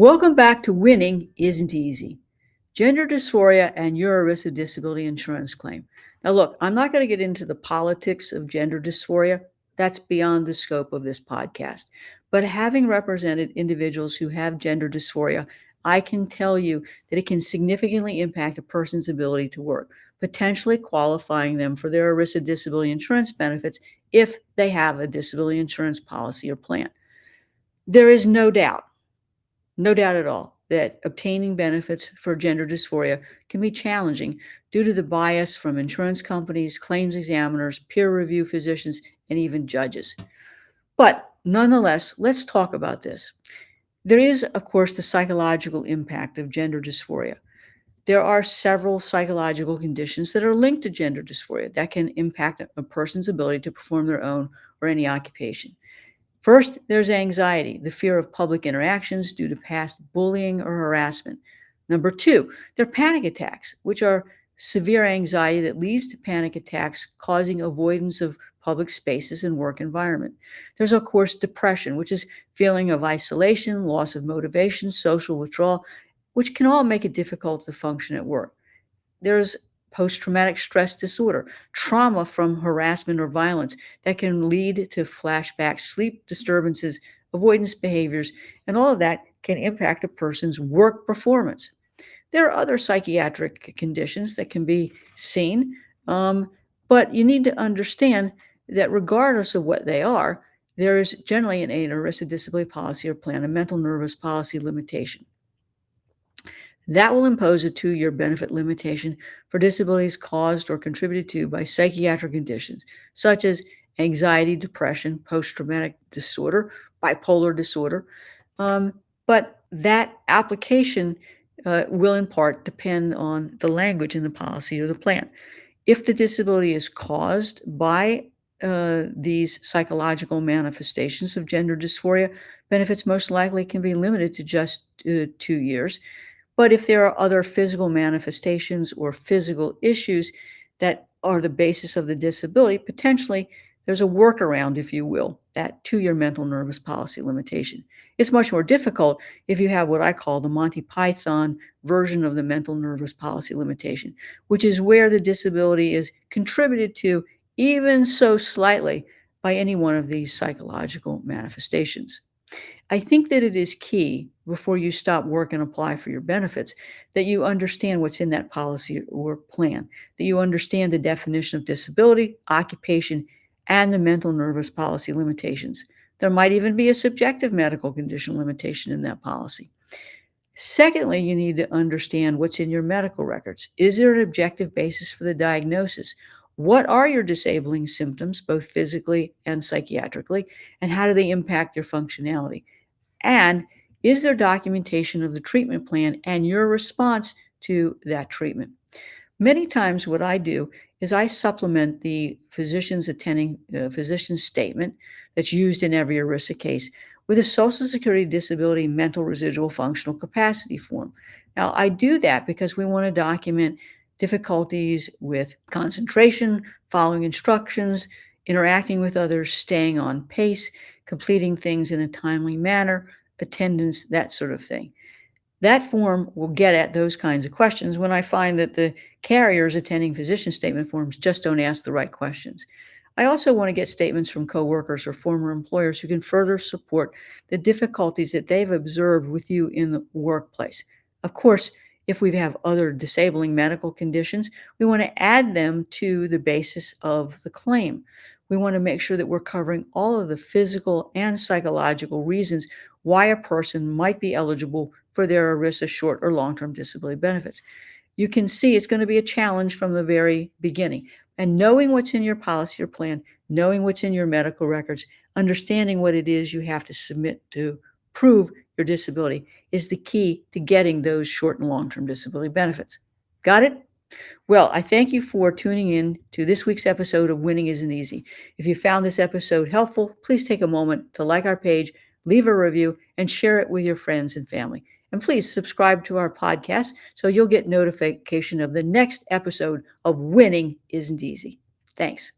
Welcome back to Winning Isn't Easy. Gender dysphoria and your ERISA disability insurance claim. Now, look, I'm not going to get into the politics of gender dysphoria. That's beyond the scope of this podcast. But having represented individuals who have gender dysphoria, I can tell you that it can significantly impact a person's ability to work, potentially qualifying them for their ERISA disability insurance benefits if they have a disability insurance policy or plan. There is no doubt at all that obtaining benefits for gender dysphoria can be challenging due to the bias from insurance companies, claims examiners, peer review physicians, and even judges. But nonetheless, let's talk about this. There is, of course, the psychological impact of gender dysphoria. There are several psychological conditions that are linked to gender dysphoria that can impact a person's ability to perform their own or any occupation. First, there's anxiety, the fear of public interactions due to past bullying or harassment. Number two, there are panic attacks, which are severe anxiety that leads to panic attacks, causing avoidance of public spaces and work environment. There's, of course, depression, which is feeling of isolation, loss of motivation, social withdrawal, which can all make it difficult to function at work. There's post-traumatic stress disorder, trauma from harassment or violence that can lead to flashbacks, sleep disturbances, avoidance behaviors, and all of that can impact a person's work performance. There are other psychiatric conditions that can be seen, but you need to understand that regardless of what they are, there is generally an ERISA disability policy or plan, a mental nervous policy limitation. That will impose a 2-year benefit limitation for disabilities caused or contributed to by psychiatric conditions, such as anxiety, depression, post-traumatic disorder, bipolar disorder. But that application will in part depend on the language in the policy or the plan. If the disability is caused by these psychological manifestations of gender dysphoria, benefits most likely can be limited to just 2 years. But if there are other physical manifestations or physical issues that are the basis of the disability, potentially there's a workaround, if you will, that 2-year mental nervous policy limitation. It's much more difficult if you have what I call the Monty Python version of the mental nervous policy limitation, which is where the disability is contributed to even so slightly by any one of these psychological manifestations. I think that it is key before you stop work and apply for your benefits that you understand what's in that policy or plan, that you understand the definition of disability, occupation, and the mental nervous policy limitations. There might even be a subjective medical condition limitation in that policy. Secondly, you need to understand what's in your medical records. Is there an objective basis for the diagnosis? What are your disabling symptoms, both physically and psychiatrically, and how do they impact your functionality? And is there documentation of the treatment plan and your response to that treatment? Many times what I do is I supplement the physician's statement that's used in every ERISA case with a Social Security disability mental residual functional capacity form. Now, I do that because we want to document difficulties with concentration, following instructions, interacting with others, staying on pace, completing things in a timely manner, attendance, that sort of thing. That form will get at those kinds of questions when I find that the carriers attending physician statement forms just don't ask the right questions. I also want to get statements from coworkers or former employers who can further support the difficulties that they've observed with you in the workplace. Of course, if we have other disabling medical conditions, we want to add them to the basis of the claim. We want to make sure that we're covering all of the physical and psychological reasons why a person might be eligible for their ERISA short or long-term disability benefits. You can see it's going to be a challenge from the very beginning. And knowing what's in your policy or plan, knowing what's in your medical records, understanding what it is you have to submit to prove your disability is the key to getting those short and long-term disability benefits. Got it? Well, I thank you for tuning in to this week's episode of Winning Isn't Easy. If you found this episode helpful, please take a moment to like our page, leave a review, and share it with your friends and family. And please subscribe to our podcast so you'll get notification of the next episode of Winning Isn't Easy. Thanks.